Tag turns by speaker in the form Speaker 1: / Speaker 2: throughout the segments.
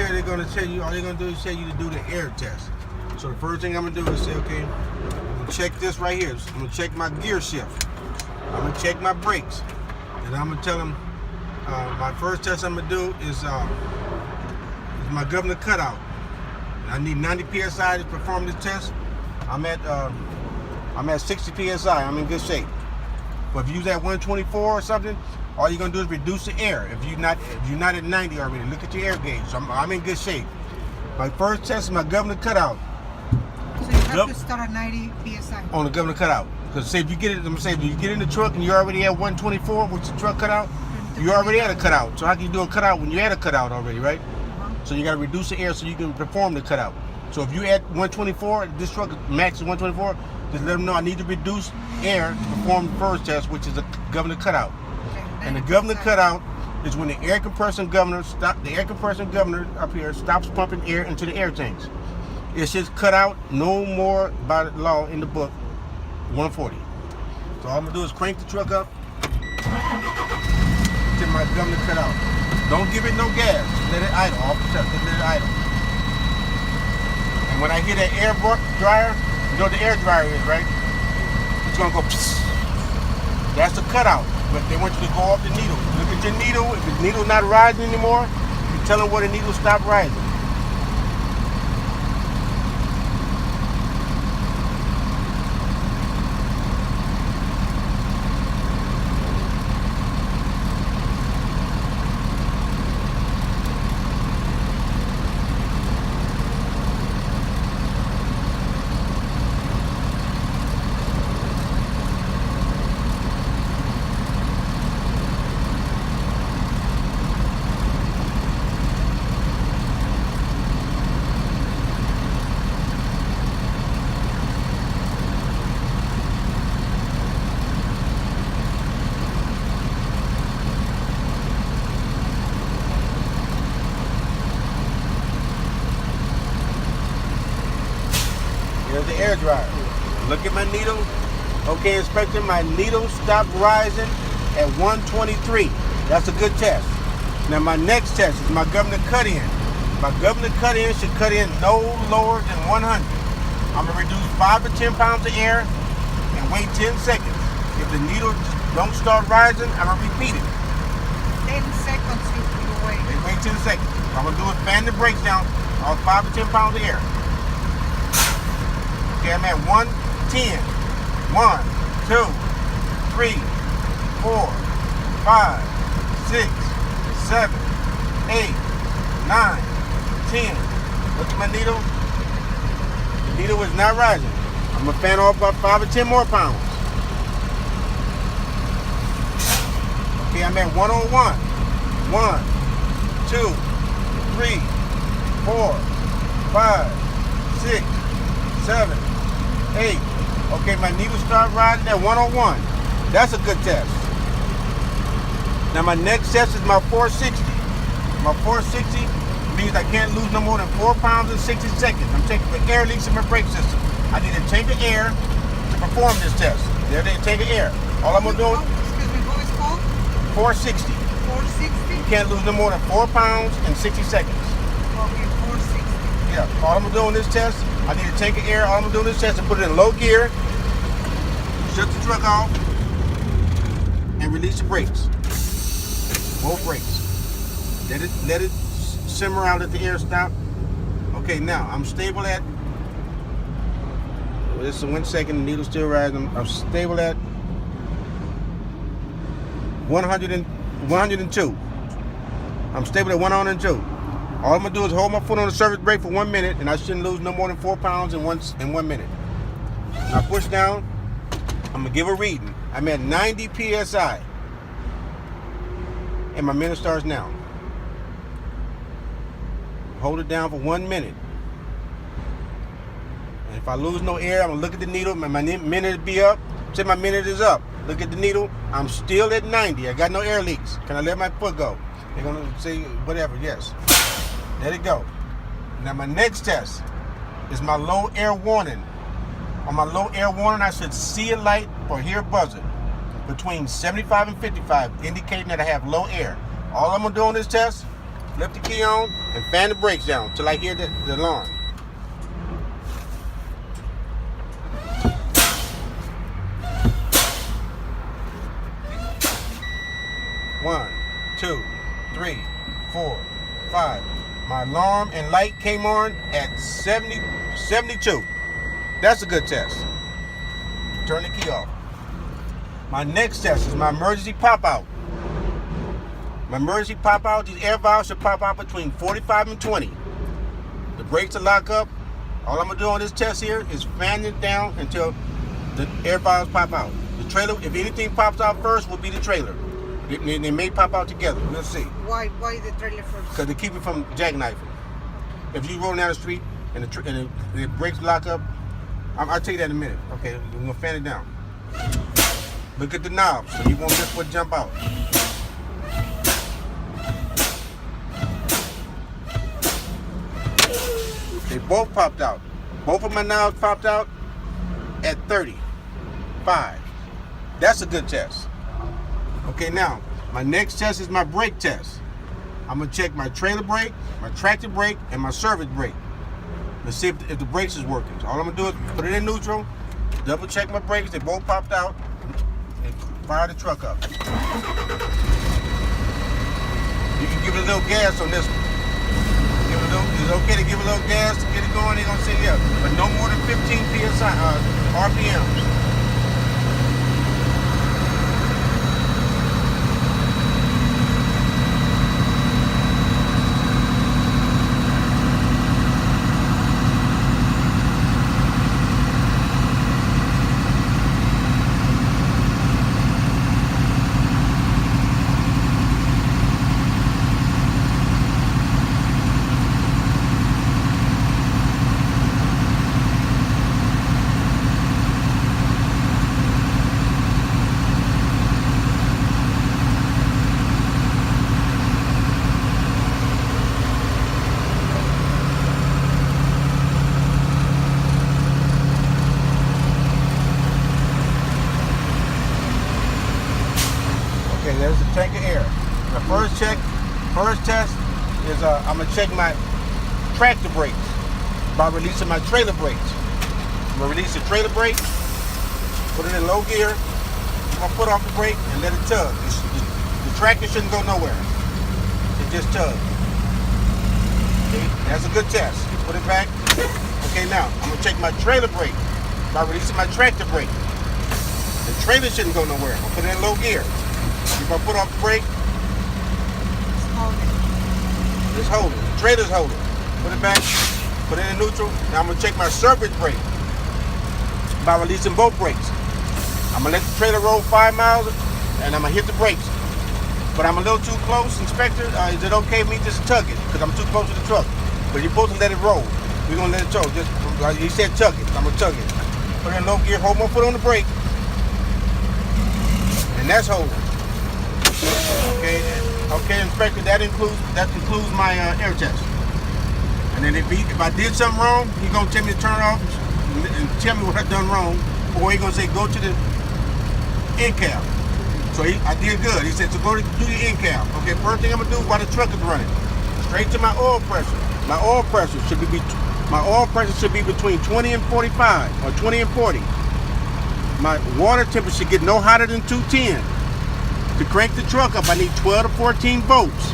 Speaker 1: here, they're gonna tell you, all they're gonna do is tell you to do the air test. So the first thing I'm gonna do is say, okay, I'm gonna check this right here. I'm gonna check my gear shift. I'm gonna check my brakes. And I'm gonna tell them, my first test I'm gonna do is my governor cutout. I need 90 PSI to perform this test. I'm at 60 PSI, I'm in good shape. But if you use that 124 or something, all you're gonna do is reduce the air. If you're not at 90 already, look at your air gauge. So I'm in good shape. My first test is my governor cutout.
Speaker 2: So you have to start at 90 PSI.
Speaker 1: On the governor cutout. Because say if you get it, I'm gonna say if you get in the truck and you're already at 124 with the truck cutout, you already had a cutout. So how can you do a cutout when you had a cutout already, right? So you gotta reduce the air so you can perform the cutout. So if you at 124, this truck max is 124, just let them know I need to reduce air to perform the first test, which is a governor cutout.
Speaker 2: Okay,
Speaker 1: And the governor cutout is when the air compression governor up here stops pumping air into the air tanks. It's just cut out, no more by law in the book, 140. So all I'm gonna do is crank the truck up till my governor cut out. Don't give it no gas. Just let it idle off the truck. Just let it idle. And when I hear that air dryer, you know what the air dryer is, right? It's gonna go psst. That's the cutout. But they want you to go off the needle. Look at your needle. If the needle's not rising anymore, you tell them where the needle stopped rising. There's the air dryer. Look at my needle. Okay, inspector, my needle stopped rising at 123. That's a good test. Now my next test is my governor cut-in. My governor cut-in should cut in no lower than 100. I'm gonna reduce 5 to 10 pounds of air and wait 10 seconds. If the needle don't start rising, I'm gonna repeat it.
Speaker 2: 10 seconds you wait.
Speaker 1: Wait 10 seconds. What I'm gonna do is fan the brakes down on 5 to 10 pounds of air. Okay, I'm at 110. 1, 2, 3, 4, 5, 6, 7, 8, 9, 10. Look at my needle. The needle is not rising. I'm gonna fan off about 5 or 10 more pounds. Okay, I'm at 101. 1, 2, 3, 4, 5, 6, 7, 8. Okay, my needle start rising at 101. That's a good test. Now my next test is my 460. My 460 means I can't lose no more than 4 pounds in 60 seconds. I'm checking for air leaks in my brake system. I need a tank of air to perform this test. There's a tank of air. All I'm gonna do
Speaker 2: Excuse me, what is called?
Speaker 1: 460.
Speaker 2: 460?
Speaker 1: You can't lose no more than 4 pounds in 60 seconds.
Speaker 2: Okay, 460.
Speaker 1: Yeah, all I'm gonna do in this test, I need a tank of air. All I'm gonna do in this test is put it in low gear, shut the truck off, and release the brakes. Both brakes. Let it simmer out at the air stop. Okay, now I'm stable at. Well, this is 1 second. The needle's still rising. I'm stable at 102. I'm stable at 102. All I'm gonna do is hold my foot on the surface brake for 1 minute, and I shouldn't lose no more than 4 pounds in 1 minute. Now push down. I'm gonna give a reading. I'm at 90 PSI. And my minute starts now. Hold it down for 1 minute. And if I lose no air, I'm gonna look at the needle. My minute will be up. Say my minute is up. Look at the needle. I'm still at 90. I got no air leaks. Can I let my foot go? They're gonna say whatever. Yes. Let it go. Now my next test is my low air warning. On my low air warning, I should see a light or hear a buzzer between 75 and 55, indicating that I have low air. All I'm gonna do on this test flip the key on, and fan the brakes down till I hear the alarm. One, two, 3, 4, 5. My alarm and light came on at 72. That's a good test. Turn the key off. My next test is my emergency pop out. My emergency pop out, these air valves should pop out between 45 and 20. The brakes will lock up. All I'm gonna do on this test here is fan it down until the air valves pop out. The trailer, if anything pops out first, will be the trailer. They may pop out together. We'll see.
Speaker 2: Why the trailer first?
Speaker 1: Because they keep it from jackknifing. If you roll down the street and the brakes lock up, I'll tell you that in a minute. Okay, we're gonna fan it down. Look at the knobs so you won't miss what jump out. They both popped out. Both of my knobs popped out at 35. That's a good test. Okay, now, my next test is my brake test. I'm gonna check my trailer brake, my tractor brake, and my service brake. Let's see if the brakes is working. So all I'm gonna do is put it in neutral, double check my brakes, they both popped out, and fire the truck up. You can give it a little gas on this one. It's okay to give a little gas to get it going, they're gonna say yeah, but no more than 15 PSI, RPMs. Okay, there's the tank of air. The first test is I'm gonna check my tractor brakes by releasing my trailer brakes. I'm gonna release the trailer brake, put it in low gear, I'm gonna put off the brake and let it tug. The tractor shouldn't go nowhere. It just tugs. Okay, that's a good test. Put it back. Okay, now I'm gonna check my trailer brake by releasing my tractor brake. The trailer shouldn't go nowhere. I'm gonna put it in low gear. If I put off the brake, it's holding. The trailer's holding. Put it back, put it in neutral. Now I'm gonna check my service brake by releasing both brakes. I'm gonna let the trailer roll 5 miles and I'm gonna hit the brakes. But I'm a little too close, Inspector. Is it okay for me just tug it? Because I'm too close to the truck. But you're supposed to let it roll. We're gonna let it roll. Just like he said, tug it. I'm gonna tug it. Put it in low gear, hold my foot on the brake. And that's holding. Okay, Inspector, that includes my air test. And then if I did something wrong, he's gonna tell me to turn it off and tell me what I done wrong, or he's gonna say go to the incab. So I did good. He said so go to do the incab. Okay, first thing I'm gonna do while the truck is running, straight to my oil pressure. My oil pressure should be between 20 and 45 or 20 and 40. My water temperature should get no hotter than 210. To crank the truck up, I need 12 to 14 volts.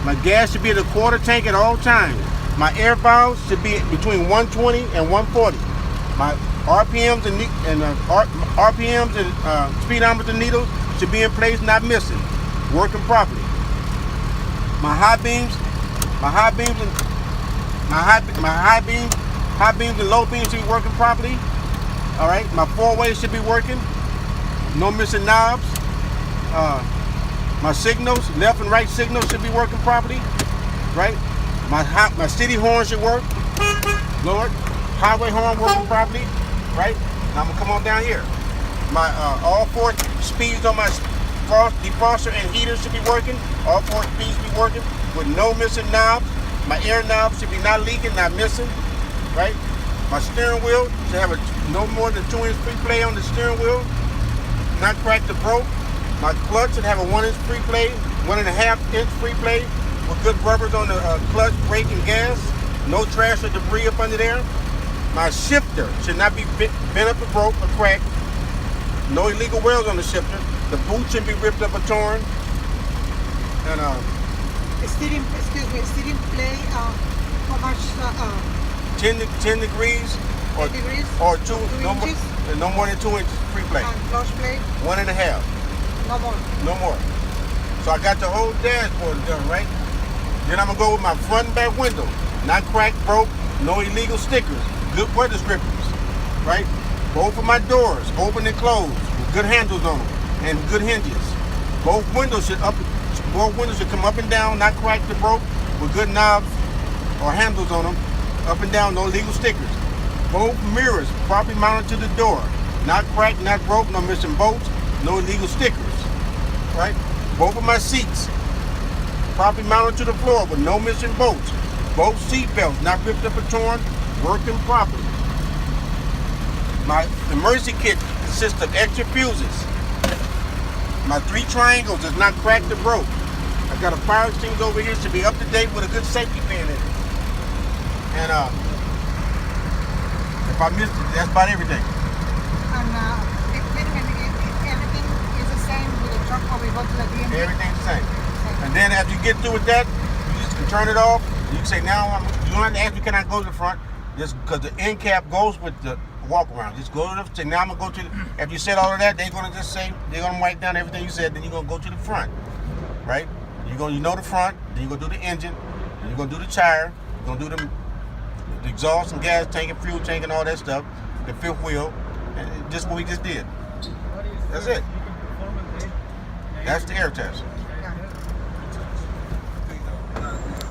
Speaker 1: My gas should be at a quarter tank at all times. My air valves should be between 120 and 140. My RPMs and speedometer needles should be in place, not missing, working properly. My high beams and low beams should be working properly. All right, my 4-ways should be working, no missing knobs. My signals, left and right signals should be working properly, right? My city horn should work, Lord. Highway horn working properly, right? Now I'm gonna come on down here. My all 4 speeds on my defroster and heater should be working. All 4 speeds be working with no missing knobs. My air knobs should be not leaking, not missing, right? My steering wheel should have no more than 2-inch free play on the steering wheel, not cracked or broke. My clutch should have a 1-inch free play, 1.5-inch free play, with good rubbers on the clutch, brake, and gas. No trash or debris up under there. My shifter should not be bent up or broke or cracked. No illegal wears on the shifter. The boot shouldn't be ripped up or torn. And
Speaker 2: Steering play, how much?
Speaker 1: 10 degrees or
Speaker 2: 10 degrees?
Speaker 1: or
Speaker 2: Two
Speaker 1: no
Speaker 2: inches?
Speaker 1: more than 2 inches free play.
Speaker 2: And clutch plate?
Speaker 1: 1.5.
Speaker 2: No more.
Speaker 1: No more. So I got the whole dashboard done, right? Then I'm gonna go with my front and back window. Not cracked, broke, no illegal stickers, good weather strippers, right? Both of my doors, open and closed, with good handles on them, and good hinges. Both windows should come up and down, not cracked or broke, with good knobs or handles on them, up and down, no illegal stickers. Both mirrors properly mounted to the door, not cracked, not broke, no missing bolts, no illegal stickers, right? Both of my seats properly mounted to the floor with no missing bolts. Both seat belts not ripped up or torn, working properly. My emergency kit consists of extra fuses. My 3 triangles is not cracked or broke. I got a fire extinguisher over here, should be up to date with a good safety pin in it. And if I missed it, that's about everything.
Speaker 2: And everything is the same with the truck when we go to the DMV?
Speaker 1: Everything's the same. And then after you get through with that, you just can turn it off. You can say, you don't have to ask me, can I go to the front? Just because the incab goes with the walk around. Just go to the, say, now I'm going to go to the, after you said all of that, they're going to just say, they're going to write down everything you said, then you're going to go to the front, right? You know the front, then you're going to do the engine, then you're going to do the tire, you're going to do the exhaust and gas tank and fuel tank and all that stuff, the fifth wheel, and just what we just did. That's it. That's the air test.